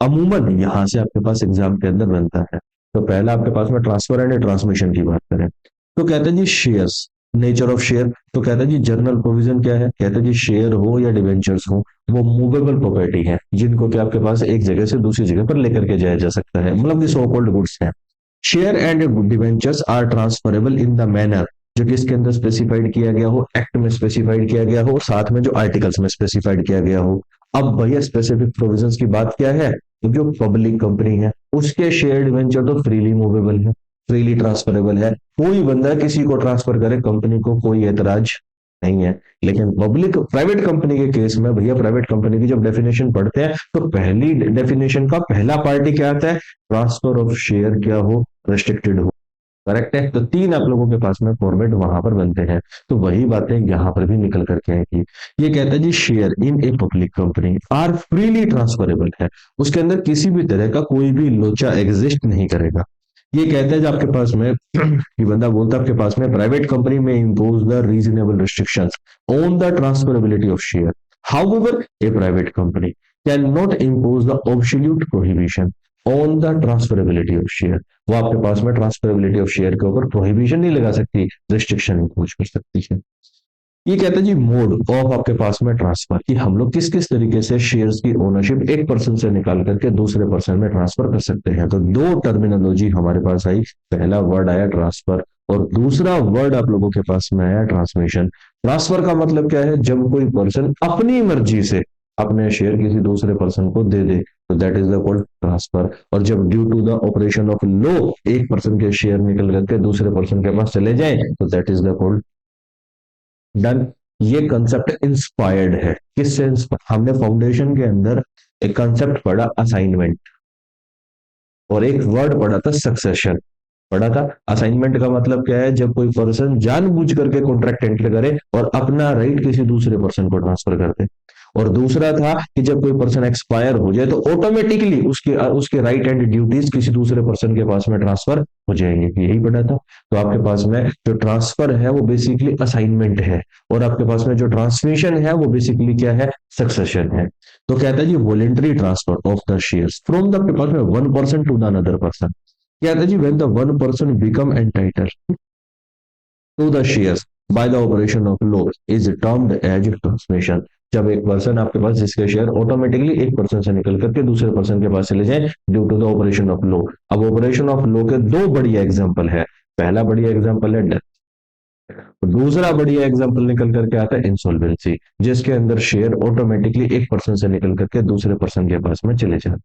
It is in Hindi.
अमूमन यहाँ से आपके पास एग्जाम के अंदर बनता है। तो पहला आपके पास में ट्रांसफर एंड ट्रांसमिशन की बात करें तो कहते हैं जी शेयर्स, नेचर ऑफ शेयर। तो कहता है जी जनरल प्रोविजन क्या है, कहता है जी शेयर हो या डिवेंचर्स हो वो मूवेबल प्रॉपर्टी है जिनको कि आपके पास एक जगह से दूसरी जगह पर लेकर के जाया जा सकता है, मतलब कि सो कॉल्ड गुड्स है। Share and debentures are transferable in the manner, जो कि इसके अंदर स्पेसिफाइड किया गया हो, एक्ट में स्पेसिफाइड किया गया हो, साथ में जो आर्टिकल्स में स्पेसिफाइड किया गया हो। अब भैया स्पेसिफिक प्रोविजंस की बात क्या है, तो जो पब्लिक कंपनी है उसके शेयर डिवेंचर तो फ्रीली मूवेबल है, फ्रीली ट्रांसफरेबल है, कोई बंदा किसी को ट्रांसफर करे कंपनी को कोई एतराज नहीं है। लेकिन पब्लिक प्राइवेट कंपनी के केस में भैया प्राइवेट कंपनी की जब डेफिनेशन पढ़ते हैं तो पहली डेफिनेशन का पहला पार्टी क्या आता है, ट्रांसफर ऑफ शेयर क्या हो, रेस्ट्रिक्टेड हो। करेक्ट है, तो तीन आप लोगों के पास में फॉर्मेट वहां पर बनते हैं। तो वही बातें यहाँ पर भी निकल करके आएगी। ये कहता है जी share in a public company are freely transferable है, उसके अंदर किसी भी तरह का कोई भी लोचा एग्जिस्ट नहीं करेगा। ये कहता है जो आपके पास में ये बंदा बोलता है आपके पास में प्राइवेट कंपनी में impose the reasonable restrictions on the transferability of share, however A private company can not impose the absolute prohibition on the transferability of share. वो आपके पास में ट्रांसफरेबिलिटी ऑफ शेयर के ऊपर प्रोहिबिशन नहीं लगा सकती, रिस्ट्रिक्शन इम्पोज कर सकती है। ये कहता है जी मोड ऑफ आपके पास में ट्रांसफर, कि हम लोग किस किस तरीके से शेयर्स की ओनरशिप एक पर्सन से निकाल करके दूसरे पर्सन में ट्रांसफर कर सकते हैं। तो दो टर्मिनोलॉजी हमारे पास आई, पहला वर्ड आया ट्रांसफर और दूसरा वर्ड आप लोगों के पास में आया ट्रांसमिशन। ट्रांसफर का मतलब क्या है, जब कोई पर्सन अपनी मर्जी से अपने शेयर किसी दूसरे पर्सन को दे दे तो that is the called transfer. और जब due to the operation of law एक पर्सन के शेयर निकल करके दूसरे पर्सन के पास चले जाए तो that is the called done. ये कंसेप्ट इंस्पायर्ड है किससे, हमने फाउंडेशन के अंदर एक कंसेप्ट पढ़ा असाइनमेंट और एक वर्ड पढ़ा था सक्सेशन। पढ़ा था असाइनमेंट का मतलब क्या है, जब कोई पर्सन जानबूझ करके कॉन्ट्रैक्ट एंटर करे और अपना राइट किसी दूसरे पर्सन को ट्रांसफर कर दे। और दूसरा था कि जब कोई पर्सन एक्सपायर हो जाए तो ऑटोमेटिकली उसके उसके राइट एंड ड्यूटीज किसी दूसरे पर्सन के पास में ट्रांसफर हो जाएंगे, यही पढ़ा था। तो आपके पास में जो ट्रांसफर है वो बेसिकली असाइनमेंट है और आपके पास में जो ट्रांसमिशन है वो बेसिकली क्या है, सक्सेशन है। तो कहता है जी voluntary transfer of the shares from the आपके पास में one person to the another person. कहता है जी when the one person become entitled to the shares by the operation of law is termed as transmission. जब एक पर्सन आपके पास जिसके शेयर ऑटोमेटिकली एक पर्सन से निकल करके दूसरे पर्सन के पास चले जाए due to the operation of law. अब ऑपरेशन ऑफ लॉ के दो बढ़िया एग्जांपल है, पहला बढ़िया एग्जांपल है डेथ, दूसरा बढ़िया एग्जांपल निकल करके आता है इंसॉल्वेंसी, जिसके अंदर शेयर ऑटोमेटिकली एक पर्सन से निकल करके दूसरे पर्सन के पास में चले जाते हैं।